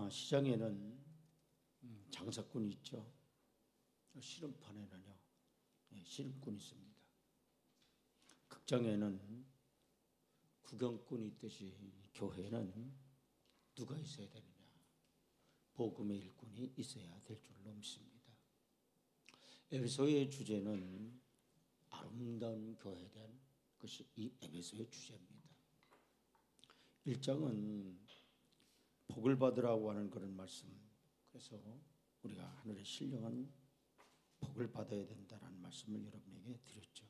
시장에는 장사꾼이 있죠. 씨름판에는요, 씨름꾼이 있습니다. 극장에는 구경꾼이 있듯이 교회는 누가 있어야 되느냐? 복음의 일꾼이 있어야 될 줄로 믿습니다. 에베소의 주제는 아름다운 교회에 대한 것이 이 에베소의 주제입니다. 1장은 복을 받으라고 하는 그런 말씀, 그래서 우리가 하늘의 신령한 복을 받아야 된다는 말씀을 여러분에게 드렸죠.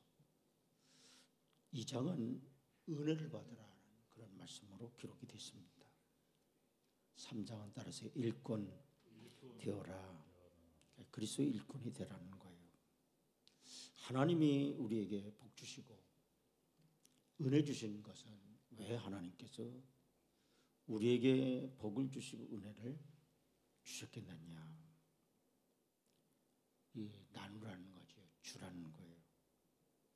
2장은 은혜를 받으라는 그런 말씀으로 기록이 됐습니다. 3장은 따라서 일꾼 되어라, 그리스도의 일꾼이 되라는 거예요. 하나님이 우리에게 복 주시고 은혜 주신 것은 왜 하나님께서 우리에게 복을 주시고 은혜를 주셨겠느냐? 이 나누라는 거죠. 주라는 거예요.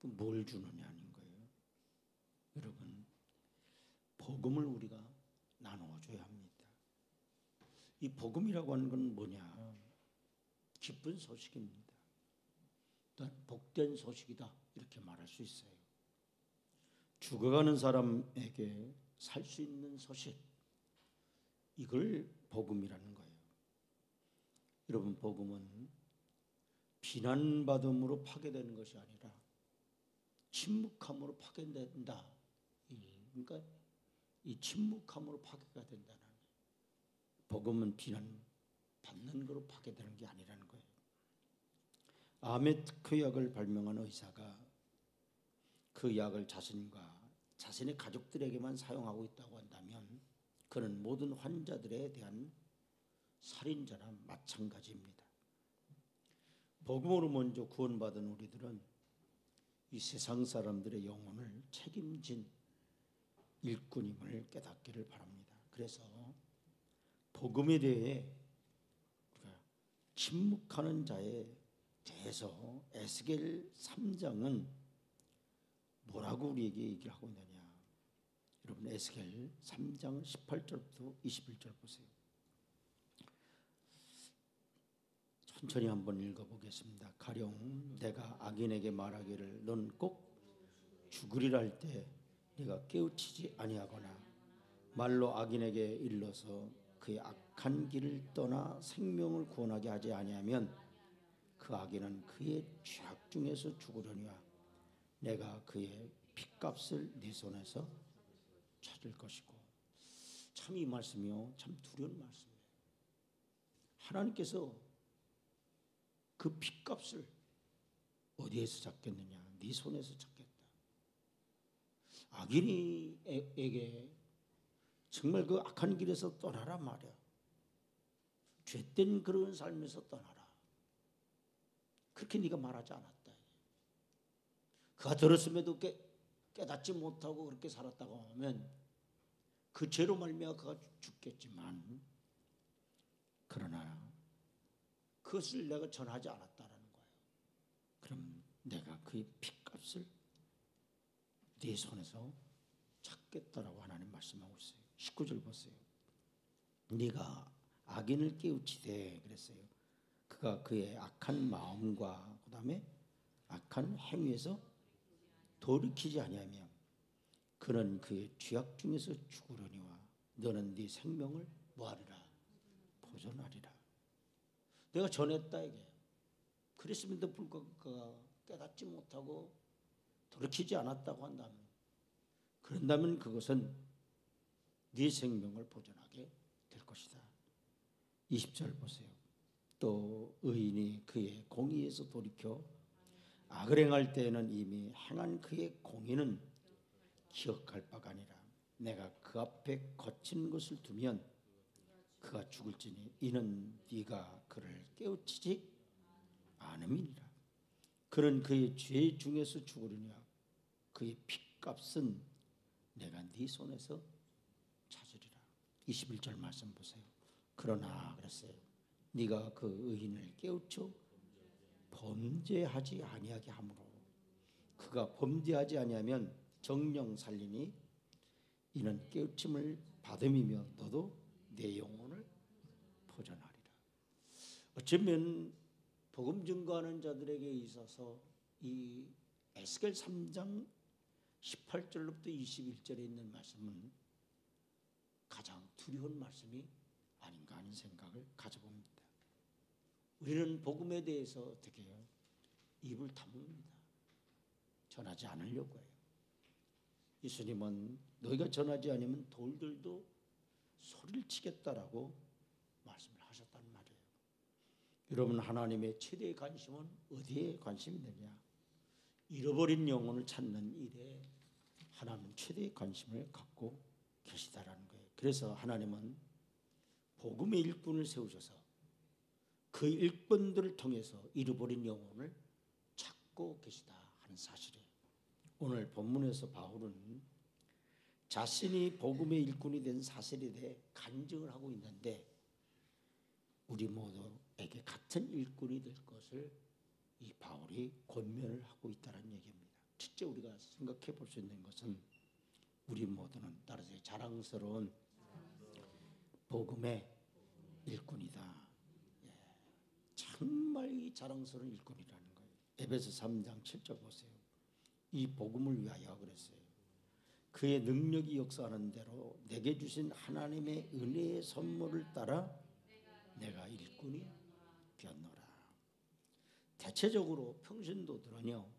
뭘 주느냐는 거예요. 여러분, 복음을 우리가 나누어줘야 합니다. 이 복음이라고 하는 건 뭐냐? 기쁜 소식입니다. 또한 복된 소식이다, 이렇게 말할 수 있어요. 죽어가는 사람에게 살 수 있는 소식, 이걸 복음이라는 거예요. 여러분, 복음은 비난받음으로 파괴되는 것이 아니라 침묵함으로 파괴된다. 그러니까 이 침묵함으로 파괴가 된다는, 복음은 비난받는 것으로 파괴되는 게 아니라는 거예요. 암의 특효약을 발명한 의사가 그 약을 자신과 자신의 가족들에게만 사용하고 있다고 한다면 그는 모든 환자들에 대한 살인자나 마찬가지입니다. 복음으로 먼저 구원받은 우리들은 이 세상 사람들의 영혼을 책임진 일꾼임을 깨닫기를 바랍니다. 그래서 복음에 대해 우리가 침묵하는 자에 대해서 에스겔 3장은 뭐라고 우리에게 얘기를 하고 있느냐? 여러분, 에스겔 3장 18절부터 21절 보세요. 천천히 한번 읽어보겠습니다. 가령 내가 악인에게 말하기를 넌 꼭 죽으리라 할 때 네가 깨우치지 아니하거나 말로 악인에게 일러서 그의 악한 길을 떠나 생명을 구원하게 하지 아니하면 그 악인은 그의 죄악 중에서 죽으려니와 내가 그의 핏값을 네 손에서 찾을 것이고. 참 이 말씀이요, 참 두려운 말씀이에요. 하나님께서 그 핏값을 어디에서 찾겠느냐? 네 손에서 찾겠다. 악인에게 정말 그 악한 길에서 떠나라 말이야. 죄된 그런 삶에서 떠나라. 그렇게 네가 말하지 않았다. 그가 들었음에도 깨닫지 못하고 그렇게 살았다고 하면 그 죄로 말미암아 그가 죽겠지만, 그러나 그것을 내가 전하지 않았다라는 거예요. 그럼 내가 그의 핏값을 네 손에서 찾겠다라고 하나님 말씀하고 있어요. 19절 보세요. 네가 악인을 깨우치되 그랬어요. 그가 그의 악한 마음과 그 다음에 악한 행위에서 돌이키지 아니하며 그는 그의 죄악 중에서 죽으려니와 너는 네 생명을 뭐하리라? 보존하리라. 내가 전했다 이게. 그랬음에도 불구하고 그가 깨닫지 못하고 돌이키지 않았다고 한다면, 그런다면 그것은 네 생명을 보존하게 될 것이다. 20절 보세요. 또 의인이 그의 공의에서 돌이켜 악을 행할 때에는 이미 행한 그의 공의는 기억할 바가 아니라 내가 그 앞에 거친 것을 두면 그가 죽을지니 이는 네가 그를 깨우치지 않음이니라. 그는 그의 죄 중에서 죽으려냐 그의 핏값은 내가 네 손에서 찾으리라. 21절 말씀 보세요. 그러나 그랬어요. 네가 그 의인을 깨우쳐 범죄하지 아니하게 하므로 그가 범죄하지 아니하면 정령 살리니 이는 깨우침을 받음이며 너도 내 영혼을 어쩌면 복음 증거하는 자들에게 있어서 이 에스겔 3장 18절로부터 21절에 있는 말씀은 가장 두려운 말씀이 아닌가 하는 생각을 가져봅니다. 우리는 복음에 대해서 어떻게 해요? 입을 다뭅니다. 전하지 않으려고 해요. 예수님은 너희가 전하지 않으면 돌들도 소리를 치겠다라고 말씀을 하셨단 말이에요. 여러분, 하나님의 최대의 관심은 어디에 관심이 있느냐? 잃어버린 영혼을 찾는 일에 하나님은 최대의 관심을 갖고 계시다라는 거예요. 그래서 하나님은 복음의 일꾼을 세우셔서 그 일꾼들을 통해서 잃어버린 영혼을 찾고 계시다 하는 사실이에요. 오늘 본문에서 바울은 자신이 복음의 일꾼이 된 사실에 대해 간증을 하고 있는데 우리 모두에게 같은 일꾼이 될 것을 이 바울이 권면을 하고 있다는 얘기입니다. 첫째 우리가 생각해 볼 수 있는 것은 우리 모두는 따라서 자랑스러운 복음의 일꾼이다. 정말 이 자랑스러운 일꾼이라는 거예요. 에베소 3장 7절 보세요. 이 복음을 위하여 그랬어요. 그의 능력이 역사하는 대로 내게 주신 하나님의 은혜의 선물을 따라 내가 일꾼이 되었노라. 대체적으로 평신도들은요,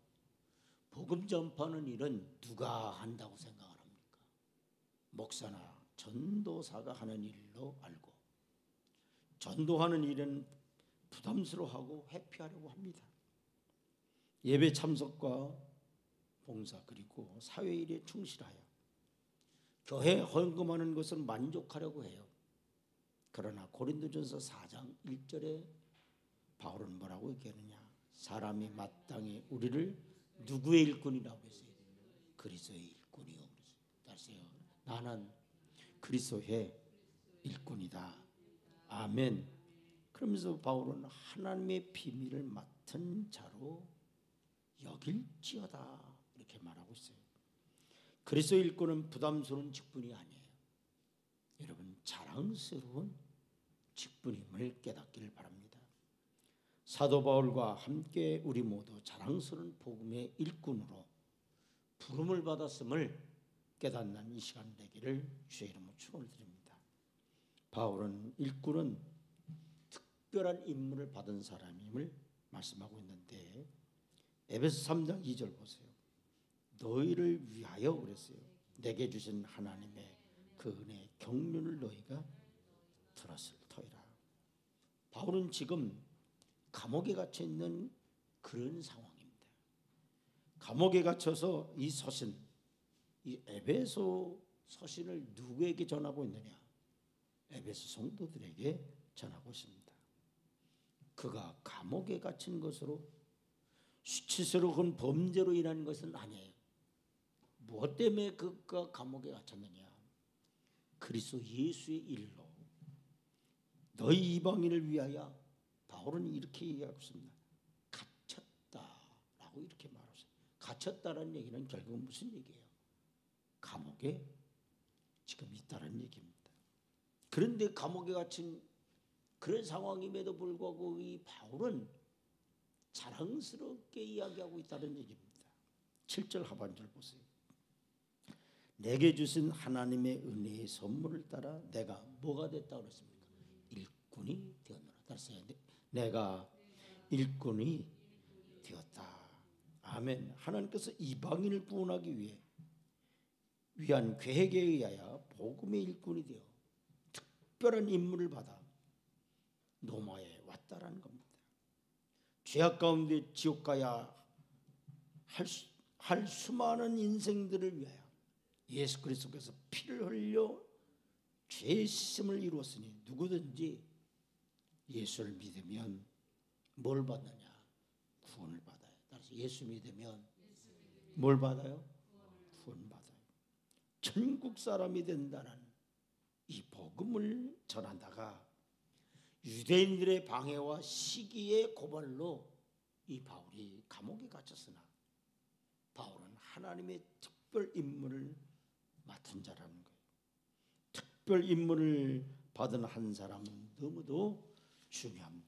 복음 전파하는 일은 누가 한다고 생각을 합니까? 목사나 전도사가 하는 일로 알고, 전도하는 일은 부담스러워하고 회피하려고 합니다. 예배 참석과 봉사 그리고 사회일에 충실하여 교회 헌금하는 것을 만족하려고 해요. 그러나 고린도전서 4장 1절에 바울은 뭐라고 얘기하느냐? 사람이 마땅히 우리를 누구의 일꾼이라고 했어요? 그리스도의 일꾼이요. 따르세요. 나는 그리스도의 일꾼이다. 아멘. 그러면서 바울은 하나님의 비밀을 맡은 자로 여길지어다 이렇게 말하고 있어요. 그리스도의 일꾼은 부담스러운 직분이 아니에요. 여러분, 자랑스러운 직분임을 깨닫기를 바랍니다. 사도 바울과 함께 우리 모두 자랑스러운 복음의 일꾼으로 부름을 받았음을 깨닫는 이 시간 되기를 주의 이름으로 축원을 드립니다. 바울은 일꾼은 특별한 임무를 받은 사람임을 말씀하고 있는데 에베소 3장 2절 보세요. 너희를 위하여 그랬어요. 내게 주신 하나님의 그 은혜의 경륜을 너희가 들었을 터이라. 바울은 지금 감옥에 갇혀 있는 그런 상황입니다. 감옥에 갇혀서 이 서신, 이 에베소 서신을 누구에게 전하고 있느냐? 에베소 성도들에게 전하고 있습니다. 그가 감옥에 갇힌 것으로 수치스러운 범죄로 인한 것은 아니에요. 무엇 때문에 그가 감옥에 갇혔느냐? 그리스도 예수의 일로. 너희 이방인을 위하여 바울은 이렇게 얘기하고 있습니다. 갇혔다라고 이렇게 말하셨어요. 갇혔다라는 얘기는 결국은 무슨 얘기예요? 감옥에 지금 있다는 얘기입니다. 그런데 감옥에 갇힌 그런 상황임에도 불구하고 이 바울은 자랑스럽게 이야기하고 있다는 얘기입니다. 7절 하반절 보세요. 내게 주신 하나님의 은혜의 선물을 따라 내가 뭐가 됐다고 그랬습니까? 일꾼이 되었노라. 따라서 내가 일꾼이 되었다. 아멘. 하나님께서 이방인을 구원하기 위한 계획에 의하여 복음의 일꾼이 되어 특별한 임무를 받아 로마에 왔다라는 겁니다. 죄악 가운데 지옥 가야 할 수많은 인생들을 위하여 예수 그리스도께서 피를 흘려 죄의 씻음을 이루었으니 누구든지 예수를 믿으면 뭘 받느냐? 구원을 받아요. 따라서 예수 믿으면 뭘 받아요? 구원 받아요. 천국 사람이 된다는 이 복음을 전하다가 유대인들의 방해와 시기의 고발로 이 바울이 감옥에 갇혔으나 바울은 하나님의 특별 임무를 맡은 자라는 거예요. 특별 임무를 받은 한 사람은 너무도 중요합니다.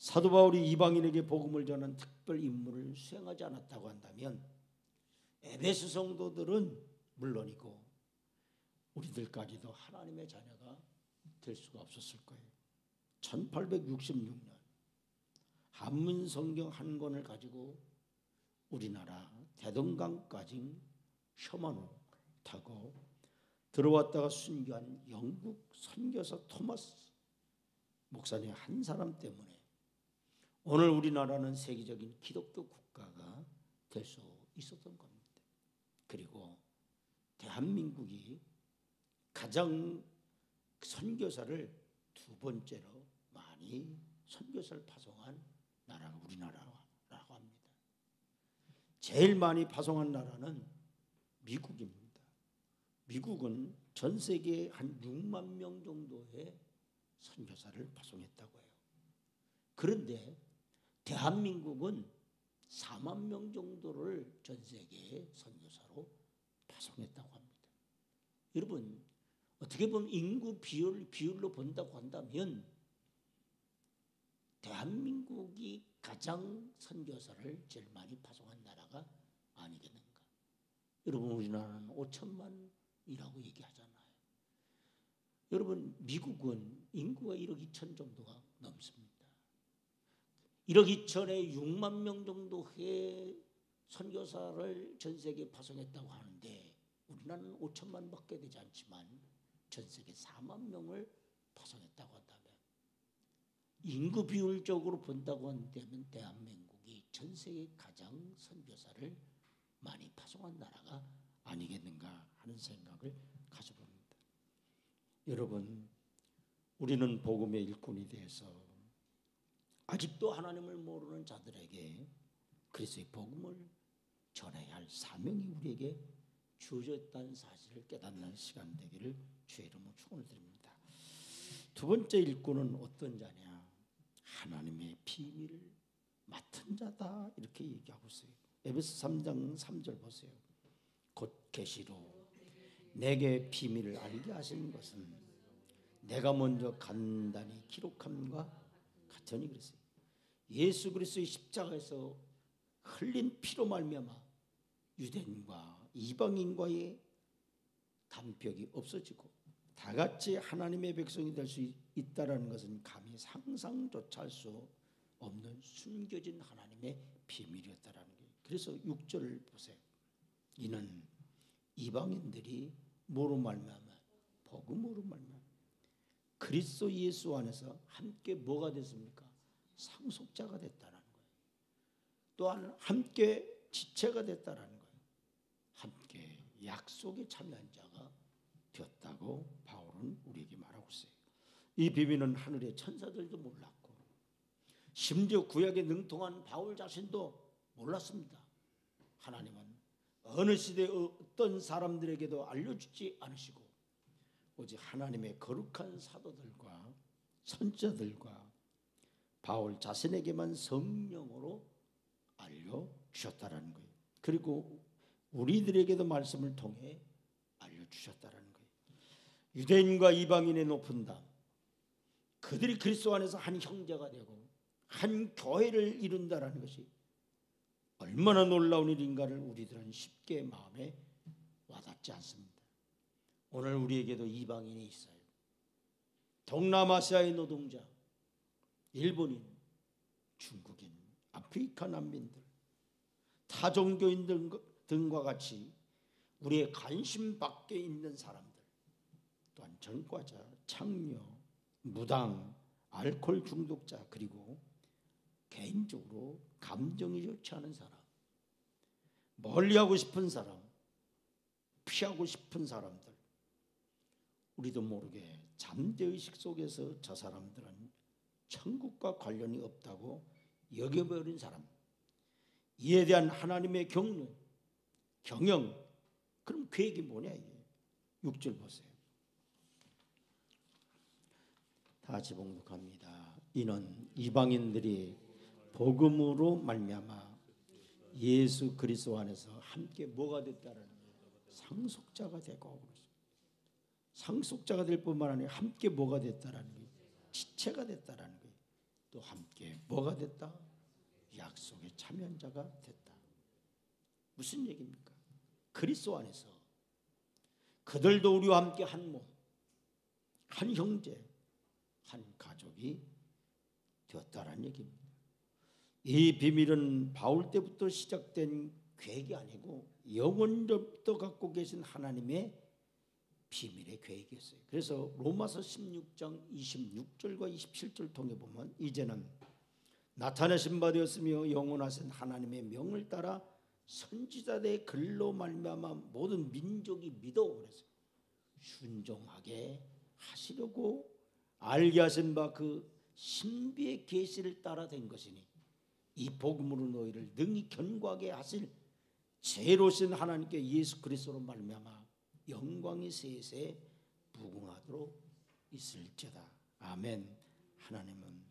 사도 바울이 이방인에게 복음을 전한 특별 임무를 수행하지 않았다고 한다면 에베소 성도들은 물론이고 우리들까지도 하나님의 자녀가 될 수가 없었을 거예요. 1866년 한문 성경 한 권을 가지고 우리나라 대동강까지 셔먼호 타고 들어왔다가 순교한 영국 선교사 토마스 목사님 한 사람 때문에 오늘 우리나라는 세계적인 기독교 국가가 될 수 있었던 겁니다. 그리고 대한민국이 가장 선교사를 두 번째로 많이 선교사를 파송한 나라가 우리나라라고 합니다. 제일 많이 파송한 나라는 미국입니다. 미국은 전 세계에 한 6만 명 정도의 선교사를 파송했다고 해요. 그런데 대한민국은 4만 명 정도를 전 세계에 선교사로 파송했다고 합니다. 여러분, 어떻게 보면 인구 비율로 본다고 한다면 대한민국이 가장 선교사를 제일 많이 파송한 나라가 아니겠는가? 여러분, 우리나라는 5천만이라고 얘기하잖아요. 여러분, 미국은 인구가 1억 2천 정도가 넘습니다. 1억 2천에 6만 명 정도의 선교사를 전 세계에 파송했다고 하는데 우리나라는 5천만밖에 되지 않지만 전 세계 4만 명을 파송했다고 한다면 인구 비율적으로 본다고 한다면 대한민국이 전 세계 가장 선교사를 많이 파송한 나라가 아니겠는가 하는 생각을 가져봅니다. 여러분, 우리는 복음의 일꾼이 되어서 아직도 하나님을 모르는 자들에게 그리스도의 복음을 전해야 할 사명이 우리에게 주어졌다는 사실을 깨닫는 시간 되기를 주의 이름으로 축원을 드립니다. 두 번째 일꾼은 어떤 자냐? 하나님의 비밀을 맡은 자다 이렇게 얘기하고 있어요. 에베소 3장 3절 보세요. 곧 계시로 내게 비밀을 알게 하시는 것은 내가 먼저 간단히 기록함과 같으니 그랬어요. 예수 그리스도의 십자가에서 흘린 피로 말미암아 유대인과 이방인과의 단벽이 없어지고 다 같이 하나님의 백성이 될 수 있다라는 것은 감히 상상조차 할 수 없는 숨겨진 하나님의 비밀이었다라는 거예요. 그래서 6절을 보세요. 이는 이방인들이 뭐로 말미암아? 복음으로 말미암아 그리스도 예수 안에서 함께 뭐가 됐습니까? 상속자가 됐다라는 거예요. 또한 함께 지체가 됐다라는 거예요. 함께 약속에 참여한 자가 되었다고 바울은 우리에게 말하고 있어요. 이 비밀은 하늘의 천사들도 몰랐고 심지어 구약에 능통한 바울 자신도 몰랐습니다. 하나님은 어느 시대에 어떤 사람들에게도 알려주지 않으시고 오직 하나님의 거룩한 사도들과 선지자들과 바울 자신에게만 성령으로 알려주셨다라는 거예요. 그리고 우리들에게도 말씀을 통해 알려주셨다라는 거예요. 유대인과 이방인의 높은 담, 그들이 그리스도 안에서 한 형제가 되고 한 교회를 이룬다라는 것이 얼마나 놀라운 일인가를 우리들은 쉽게 마음에 와닿지 않습니다. 오늘 우리에게도 이방인이 있어요. 동남아시아의 노동자, 일본인, 중국인, 아프리카 난민들, 타종교인 등과 같이 우리의 관심 밖에 있는 사람들, 또한 전과자, 창녀, 무당, 알코올 중독자, 그리고 개인적으로 감정이 좋지 않은 사람, 멀리하고 싶은 사람, 피하고 싶은 사람들, 우리도 모르게 잠재의식 속에서 저 사람들은 천국과 관련이 없다고 여겨버린 사람, 이에 대한 하나님의 경륜, 경영, 그럼 계획이 뭐냐 이게. 6절 보세요. 다 같이 봉독합니다. 이는 이방인들이 복음으로 말미암아 예수 그리스도 안에서 함께 뭐가 됐다는 거예요? 상속자가 되고, 상속자가 될 뿐만 아니라 함께 뭐가 됐다라는 거예요? 지체가 됐다라는 거예요. 또 함께 뭐가 됐다? 약속의 참여자가 됐다. 무슨 얘기입니까? 그리스도 안에서 그들도 우리와 함께 한 몸, 한 형제, 한 가족이 되었다라는 얘기입니다. 이 비밀은 바울 때부터 시작된 계획이 아니고 영원부터 갖고 계신 하나님의 비밀의 계획이었어요. 그래서 로마서 16장 26절과 27절 통해 보면 이제는 나타내신 바 되었으며 영원하신 하나님의 명을 따라 선지자들의 글로 말미암아 모든 민족이 믿어 그랬어요. 순종하게 하시려고 알게 하신 바 그 신비의 계시를 따라 된 것이니 이 복음으로 너희를 능히 견고하게 하실 제로신 하나님께 예수 그리스도로 말미암아 영광이 세세 무궁하도록 있을지어다. 아멘. 하나님은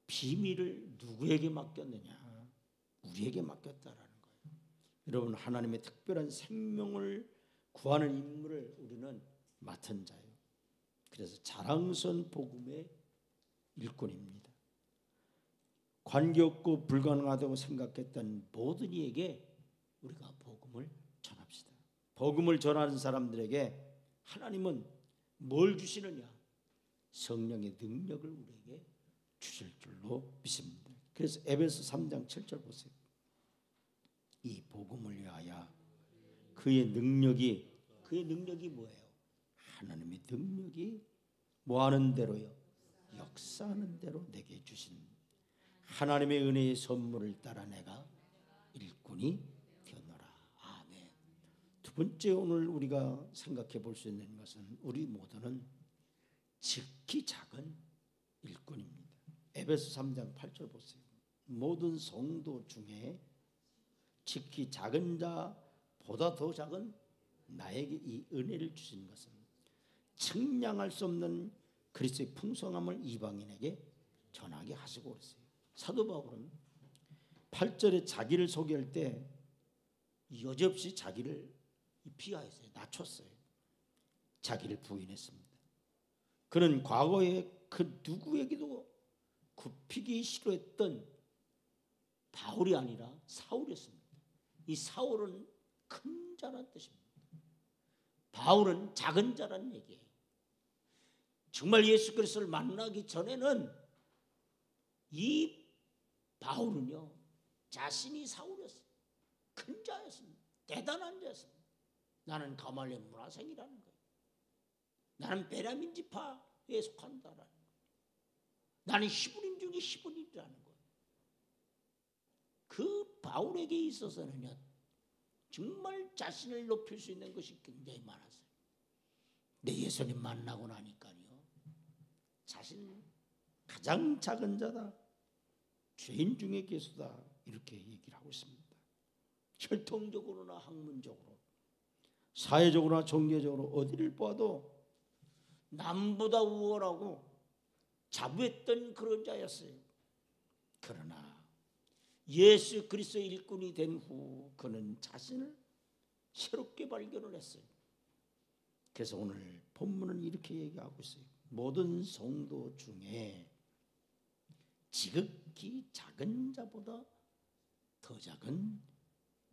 비밀을 누구에게 맡겼느냐? 우리에게 맡겼다라는 거예요. 여러분, 하나님의 특별한 생명을 구하는 임무를 우리는 맡은 자예요. 그래서 자랑스러운 복음의 일꾼입니다. 관계없고 불가능하다고 생각했던 모든 이에게 우리가 복음을 전합시다. 복음을 전하는 사람들에게 하나님은 뭘 주시느냐? 성령의 능력을 우리에게 주실 줄로 믿습니다. 그래서 에베소 3장 7절 보세요. 이 복음을 위하여 그의 능력이 뭐예요? 하나님의 능력이 뭐하는 대로요? 역사하는 대로 내게 주신 하나님의 은혜의 선물을 따라 내가 일꾼이 되었노라. 아멘. 두 번째, 오늘 우리가 생각해 볼 수 있는 것은 우리 모두는 지극히 작은 일꾼입니다. 에베소 3장 8절 보세요. 모든 성도 중에 지극히 작은 자보다 더 작은 나에게 이 은혜를 주신 것은 측량할 수 없는 그리스도의 풍성함을 이방인에게 전하게 하시고 그랬어요. 사도 바울은 8절에 자기를 소개할 때 여지없이 자기를 비하했어요. 낮췄어요. 자기를 부인했습니다. 그는 과거에 그 누구에게도 굽히기 싫어했던 바울이 아니라 사울이었습니다. 이 사울은 큰 자란 뜻입니다. 바울은 작은 자란 얘기예요. 정말 예수 그리스도를 만나기 전에는 이 바울은요, 자신이 사울이었어요. 큰 자였습니다. 대단한 자였습니다. 나는 가말리엘 문화생이라는 거예요. 나는 베냐민 지파에 속한다라는 거예요. 나는 히브리인 중에 히브리인이라는 거예요. 그 바울에게 있어서는요, 정말 자신을 높일 수 있는 것이 굉장히 많았어요. 내 예수님 만나고 나니까요, 자신 가장 작은 자다, 죄인 중에 괴수다, 이렇게 얘기를 하고 있습니다. 혈통적으로나 학문적으로, 사회적으로나 종교적으로 어디를 봐도 남보다 우월하고 자부했던 그런 자였어요. 그러나 예수 그리스도의 일꾼이 된 후 그는 자신을 새롭게 발견을 했어요. 그래서 오늘 본문은 이렇게 얘기하고 있어요. 모든 성도 중에 지극히 작은 자보다 더 작은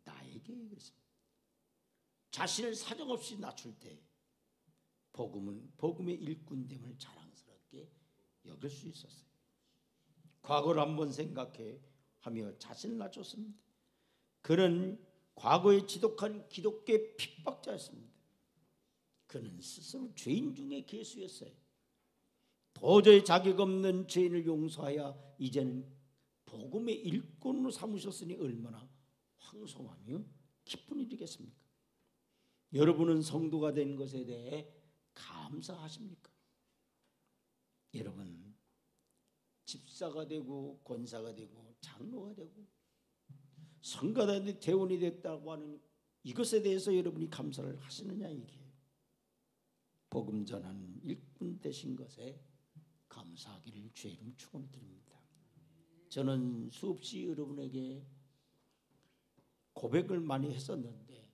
나에게 그랬습니다. 자신을 사정없이 낮출 때 복음은 복음의 일꾼됨을 자랑스럽게 여길 수 있었어요. 과거를 한번 생각해 하며 자신을 낮췄습니다. 그는 과거에 지독한 기독교의 핍박자였습니다. 그는 스스로 죄인 중에 괴수였어요. 도저히 자격 없는 죄인을 용서하여 이제는 복음의 일꾼으로 삼으셨으니 얼마나 황송하며 기쁜 일이겠습니까? 여러분은 성도가 된 것에 대해 감사하십니까? 여러분, 집사가 되고 권사가 되고 장로가 되고 성가대에 대원이 됐다고 하는 이것에 대해서 여러분이 감사를 하시느냐, 이게 복음 전하는 일꾼 되신 것에 감사하기를 주의 이름 축원드립니다. 저는 수없이 여러분에게 고백을 많이 했었는데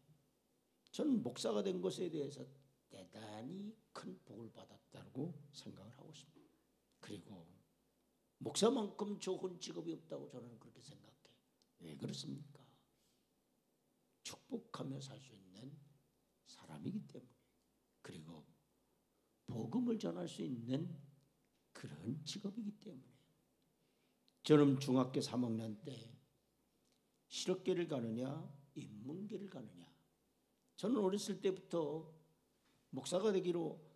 저는 목사가 된 것에 대해서 대단히 큰 복을 받았다고 생각을 하고 있습니다. 그리고 목사만큼 좋은 직업이 없다고 저는 그렇게 생각해. 왜 그렇습니까? 축복하며 살 수 있는 사람이기 때문에, 그리고 복음을 전할 수 있는 그런 직업이기 때문에. 저는 중학교 3학년 때 실업계를 가느냐 인문계를 가느냐, 저는 어렸을 때부터 목사가 되기로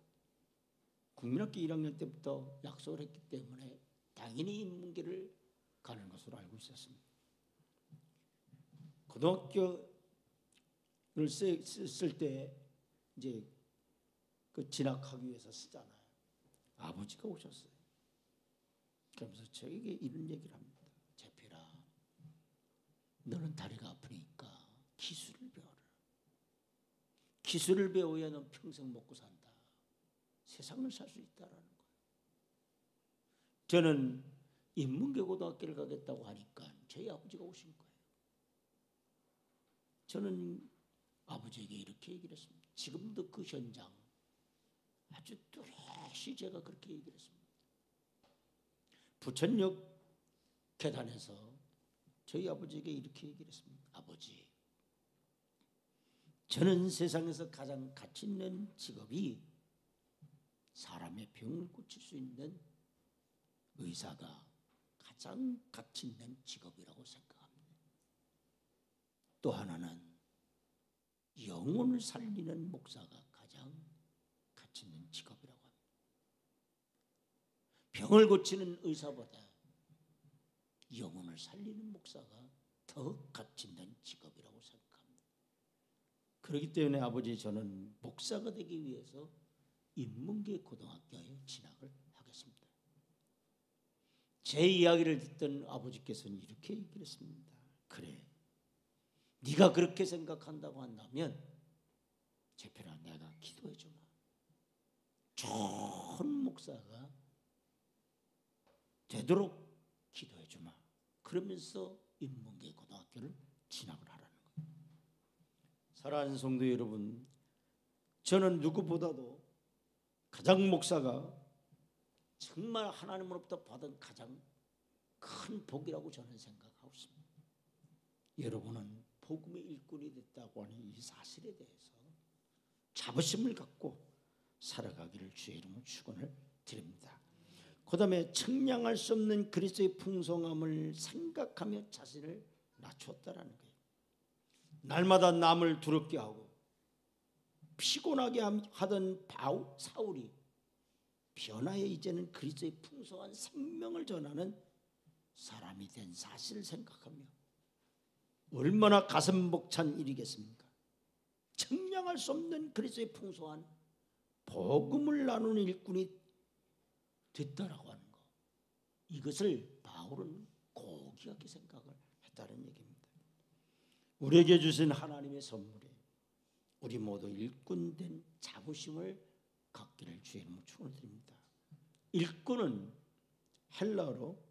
국민학교 1학년 때부터 약속을 했기 때문에 당연히 인문계를 가는 것으로 알고 있었습니다. 고등학교를 쓸 때 이제 그 진학하기 위해서 쓰잖아요. 아버지가 오셨어요. 그러면서 저에게 이런 얘기를 합니다. 재필아, 너는 다리가 아프니까 기술을 배워라. 기술을 배워야 넌 평생 먹고 산다. 세상을 살 수 있다라는 거예요. 저는 인문계 고등학교를 가겠다고 하니까 저희 아버지가 오신 거예요. 저는 아버지에게 이렇게 얘기를 했습니다. 지금도 그 현장 아주 뚜렷이 제가 그렇게 얘기를 했습니다. 부천역 계단에서 저희 아버지에게 이렇게 얘기를 했습니다. 아버지, 저는 세상에서 가장 가치 있는 직업이 사람의 병을 고칠 수 있는 의사가 가장 가치 있는 직업이라고 생각합니다. 또 하나는 영혼을 살리는 목사가 가장 가치 있는 직업이라고 합니다. 병을 고치는 의사보다 영혼을 살리는 목사가 더 가치 있는 직업이라고 생각합니다. 그렇기 때문에 아버지, 저는 목사가 되기 위해서 인문계 고등학교에 진학을 하겠습니다. 제 이야기를 듣던 아버지께서는 이렇게 얘기를 했습니다. 그래, 네가 그렇게 생각한다고 한다면 재필아, 내가 기도해 주마. 좋은 목사가 되도록 기도해 주마. 그러면서 인문계 고등학교를 진학을 하라는 거예요. 사랑하는 성도 여러분, 저는 누구보다도 가장 목사가 정말 하나님으로부터 받은 가장 큰 복이라고 저는 생각하고 있습니다. 여러분은 복음의 일꾼이 됐다고 하는 이 사실에 대해서 자부심을 갖고 살아가기를 주의 이름으로 축원을 드립니다. 그 다음에 청량할 수 없는 그리스도의 풍성함을 생각하며 자신을 낮췄다라는 거예요. 날마다 남을 두렵게 하고 피곤하게 하던 사울이 변화에 이제는 그리스도의 풍성한 생명을 전하는 사람이 된 사실을 생각하며 얼마나 가슴 벅찬 일이겠습니까? 청량할 수 없는 그리스도의 풍성한 복음을 나누는 일꾼이 됐다라고 하는 거, 이것을 바울은 고귀하게 생각을 했다는 얘기입니다. 우리에게 주신 하나님의 선물에 우리 모두 일꾼된 자부심을 갖기를 주의 이름으로 축원드립니다. 일꾼은 헬라어로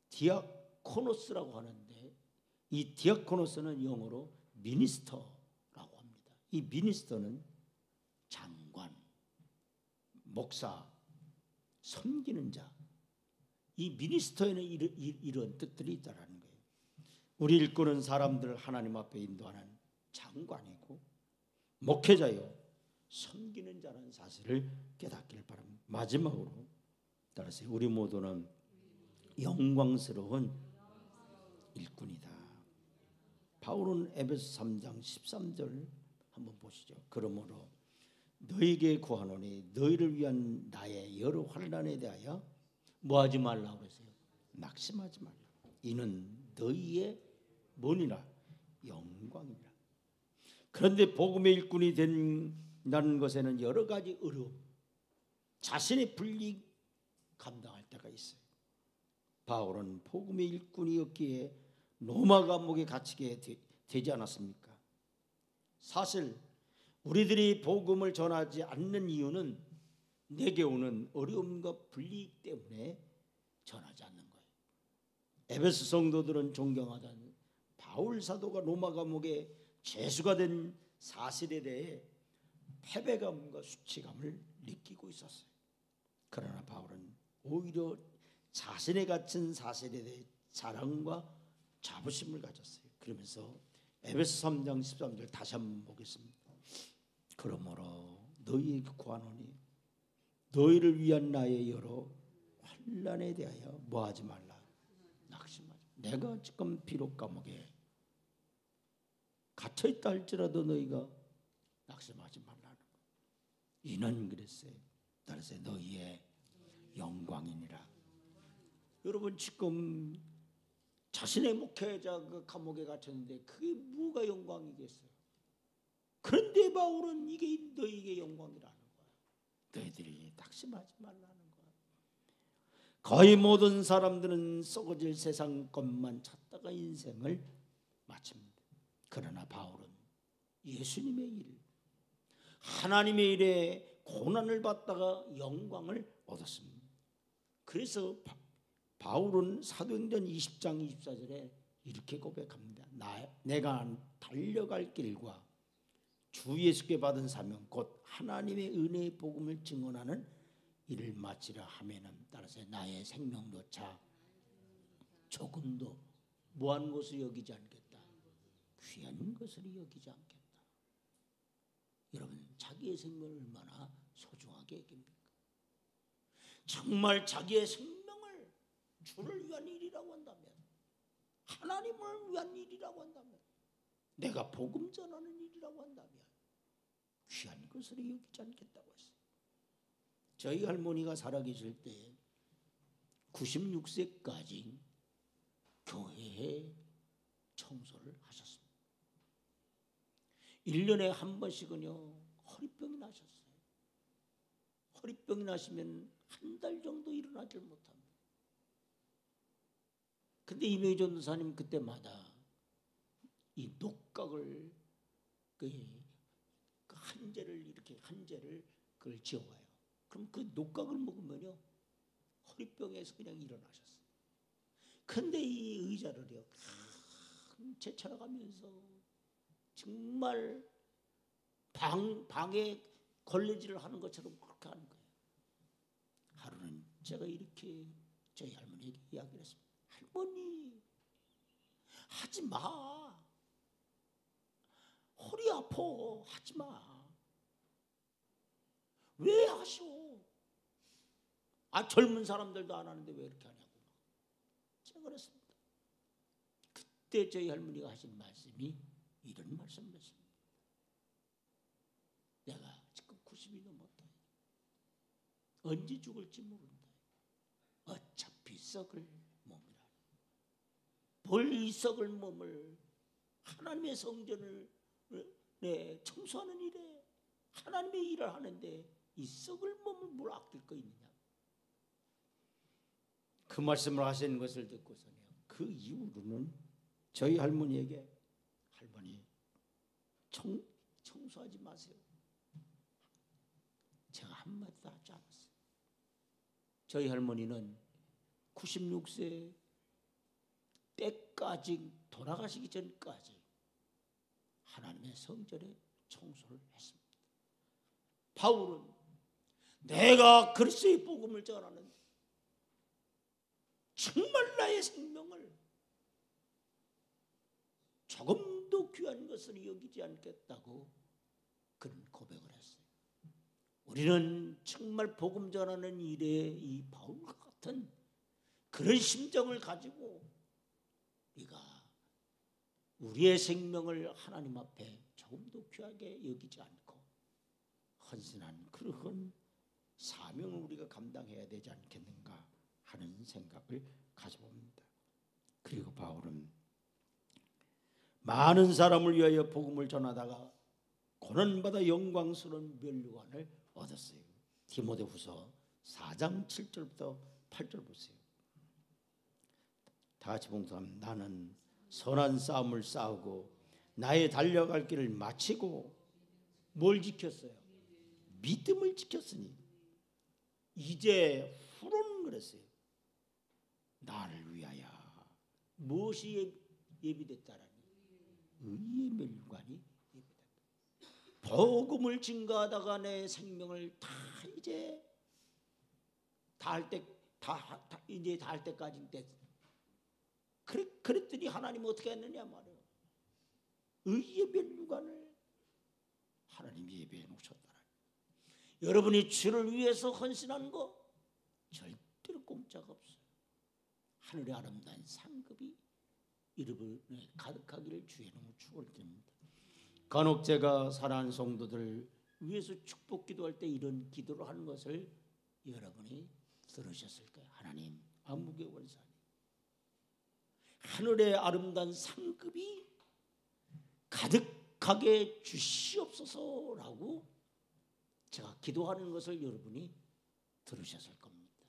디아코노스라고 하는데, 이 디아코노스는 영어로 미니스터라고 합니다. 이 미니스터는 장관, 목사, 섬기는 자, 이 미니스터에는 이런 뜻들이 있다라는 거예요. 우리 일꾼은 사람들을 하나님 앞에 인도하는 장관이고 목회자요, 섬기는 자라는 사실을 깨닫기를 바랍니다. 마지막으로 따라서 우리 모두는 영광스러운 일꾼이다. 바울은 에베소 3장 13절 한번 보시죠. 그러므로 너희에게 구하노니 너희를 위한 나의 여러 환난에 대하여 뭐하지 말라고 그랬어요? 낙심하지 말라. 이는 너희의 뭐니라? 영광이라. 그런데 복음의 일꾼이 된다는 것에는 여러 가지 어려움, 자신의 불이익 감당할 때가 있어요. 바울은 복음의 일꾼이었기에 로마 감옥에 갇히게 되지 않았습니까? 사실 우리들이 복음을 전하지 않는 이유는 내게 오는 어려움과 불이익 때문에 전하지 않는 거예요. 에베소 성도들은 존경하던 바울 사도가 로마 감옥에 죄수가 된 사실에 대해 패배감과 수치감을 느끼고 있었어요. 그러나 바울은 오히려 자신의 갇힌 사실에 대해 자랑과 자부심을 가졌어요. 그러면서 에베소 3장 13절 다시 한번 보겠습니다. 그러므로 너희에게 구하노니 너희를 위한 나의 여러 환난에 대하여 뭐하지 말라. 낙심하지. 내가 지금 비록 감옥에 갇혀있다 할지라도 너희가 낙심하지 말라는 거. 이는 그랬어요. 따라서 너희의 영광이니라. 여러분 지금 자신의 목회자 그 감옥에 갇혔는데 그게 뭐가 영광이겠어요? 그런데 바울은 이게 너희에게 영광이라는 거야. 너희들이 낙심하지 말라는 거야. 거의 모든 사람들은 썩어질 세상 것만 찾다가 인생을 마칩니다. 그러나 바울은 예수님의 일, 하나님의 일에 고난을 받다가 영광을 얻었습니다. 그래서 바울은 사도행전 20장 24절에 이렇게 고백합니다. 내가 달려갈 길과 주 예수께 받은 사명 곧 하나님의 은혜의 복음을 증언하는 일을 마치려 하면은 따라서 나의 생명조차 조금도 무한 것을 여기지 않겠다. 귀한 것을 여기지 않겠다. 여러분 자기의 생명을 얼마나 소중하게 여깁니까? 정말 자기의 생명을 주를 위한 일이라고 한다면, 하나님을 위한 일이라고 한다면, 내가 복음 전하는 일이라고 한다면 귀한 것을 여기지 않겠다고 했어요. 저희 할머니가 살아계실 때 96세까지 교회에 청소를 하셨습니다. 1년에 한 번씩은요 허리병이 나셨어요. 허리병이 나시면 한 달 정도 일어나질 못합니다. 근데 이명희 전도사님 그때마다 이 녹각을 그 한제를 이렇게 한제를 그걸 지어와요. 그럼 그 녹각을 먹으면요 허리병에서 그냥 일어나셨어요. 근데 이 의자를요 제쳐나가면서 정말 방에 걸레질을 하는 것처럼 그렇게 하는 거예요. 하루는 제가 이렇게 저희 할머니에게 이야기를 했습니다. 할머니 하지 마. 허리 아파. 하지 마. 왜 하셔? 젊은 사람들도 안 하는데 왜 이렇게 하냐고. 제가 그랬습니다. 그때 저희 할머니가 하신 말씀이 이런 말씀이었습니다. 내가 지금 90이 넘었다. 언제 죽을지 모른다. 어차피 썩을 몸이라. 뭘 이 썩을 몸을 하나님의 성전을 청소하는 일에 하나님의 일을 하는데 이 썩을 몸을 뭘 아낄 거 있느냐. 그 말씀을 하시는 것을 듣고서는 그 이후로는 저희 할머니에게 할머니 청소하지 마세요. 제가 한마디도 하지 않았어요. 저희 할머니는 96세 때까지 돌아가시기 전까지 하나님의 성전에 청소를 했습니다. 바울은 내가 그리스도의 복음을 전하는 정말 나의 생명을 조금도 귀한 것을 여기지 않겠다고 그런 고백을 했어요. 우리는 정말 복음 전하는 일에 이 바울과 같은 그런 심정을 가지고 우리가 우리의 생명을 하나님 앞에 조금도 귀하게 여기지 않고 헌신한 그런 사명을 우리가 감당해야 되지 않겠는가 하는 생각을 가져봅니다. 그리고 바울은 많은 사람을 위하여 복음을 전하다가 고난받아 영광스러운 면류관을 얻었어요. 디모데후서 4장 7절부터 8절 보세요. 다 같이 봉독하면 나는 선한 싸움을 싸우고 나의 달려갈 길을 마치고 뭘 지켰어요? 믿음을 지켰으니 이제 후로는 그랬어요. 나를 위하여 무엇이 예비됐다라니? 의의 면류관이 예비됐다. 복음을 증거하다가 내 생명을 다 이제 다 이제 다 할 때까지 됐어. 그랬더니 하나님 어떻게 했느냐 말이에요. 의의 면류관을 하나님이 예배해 놓으셨다. 여러분이 주를 위해서 헌신한 거 절대로 공짜가 없어요. 하늘의 아름다운 상급이 여러분에 가득하기를 주의 이름으로 축원드립니다. 간혹 제가 사랑하는 성도들 위해서 축복 기도할 때 이런 기도를 하는 것을 여러분이 들으셨을 거예요. 하나님, 만국의 원사님, 하늘의 아름다운 상급이 가득하게 주시옵소서라고 제가 기도하는 것을 여러분이 들으셨을 겁니다.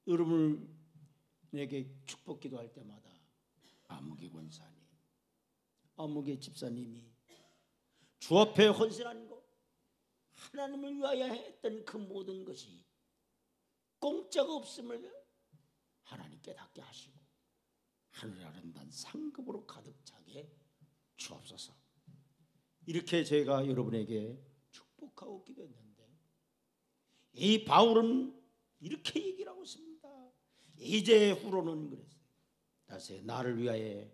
여러분에게 축복 기도할 때마다 아무개 권사님, 아무개 집사님이 주 앞에 헌신한 것, 하나님을 위하여 했던 그 모든 것이 공짜가 없음을 하나님께 닿게 하시고 하늘의 아름다운 상급으로 가득 차게 주옵소서. 이렇게 제가 여러분에게 축복하고 기도했는데, 이 바울은 이렇게 얘기를 하고 있습니다. 이제 후로는 그랬어요. 다시 나를 위하여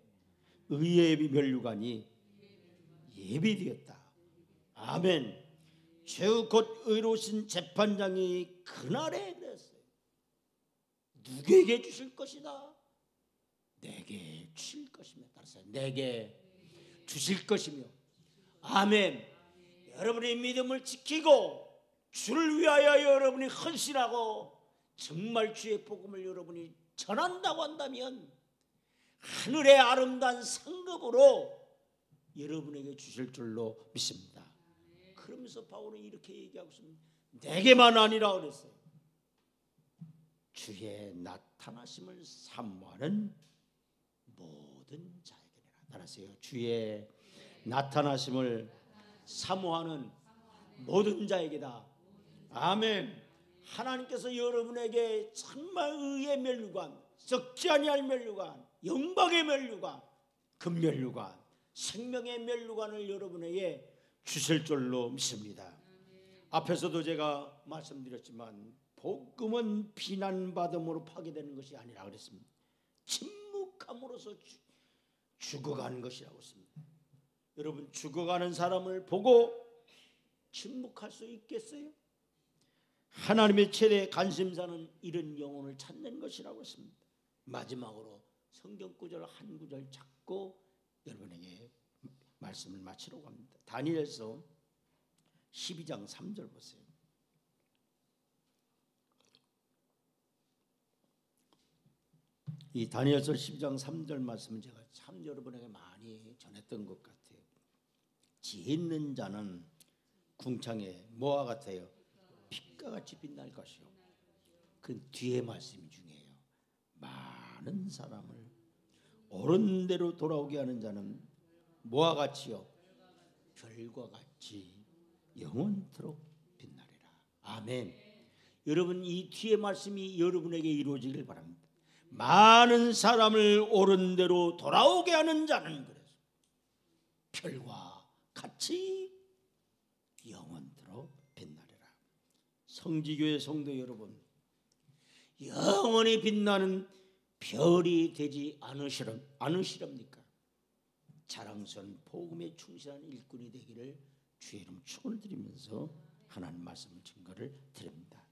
의의 면류관이 예비되었다. 아멘. 주 곧 의로우신 재판장이 그날에 그랬어요. 누구에게 주실 것이다? 내게 주실 것이며, 따라서 내게 주실 것이며. 아멘. 여러분의 믿음을 지키고 주를 위하여 여러분이 헌신하고 정말 주의 복음을 여러분이 전한다고 한다면 하늘의 아름다운 상급으로 여러분에게 주실 줄로 믿습니다. 그러면서 바울은 이렇게 얘기하고 있습니다. 내게만 아니라 그랬어요. 주의 나타나심을 사모하는 모든 자에게라. 따라하세요. 주의 나타나심을 사모하는 모든 자에게다. 아멘. 하나님께서 여러분에게 정말 의의 면류관, 썩지 아니할 면류관, 영광의 면류관, 금면류관, 생명의 면류관을 여러분에게 주실 줄로 믿습니다. 앞에서도 제가 말씀드렸지만 복음은 비난받음으로 파괴되는 것이 아니라 그랬습니다. 침묵함으로써 죽어가는 것이라고 했습니다. 여러분, 죽어가는 사람을 보고 침묵할 수 있겠어요? 하나님의 최대 관심사는 이런 영혼을 찾는 것이라고 했습니다. 마지막으로 성경 구절 한 구절 잡고 여러분에게 말씀을 마치려고 합니다. 다니엘서 12장 3절 보세요. 이 다니엘서 12장 3절 말씀은 제가 참 여러분에게 많이 전했던 것 같아요. 지혜 있는 자는 궁창에 뭐와 같아요? 빛과 같이 빛날 것이요. 그 뒤에 말씀이 중요해요. 많은 사람을 옳은 대로 돌아오게 하는 자는 뭐와 같이요? 별과 같이 영원토록 빛나리라. 아멘. 여러분, 이 뒤에 말씀이 여러분에게 이루어지길 바랍니다. 많은 사람을 옳은 대로 돌아오게 하는 자는 그래서 별과 같이 영원토록 빛나리라. 성지교회 성도 여러분, 영원히 빛나는 별이 되지 않으시렵니까? 자랑스러운 복음에 충실한 일꾼이 되기를 주의 이름 축원을 드리면서 하나님 말씀 증거를 드립니다.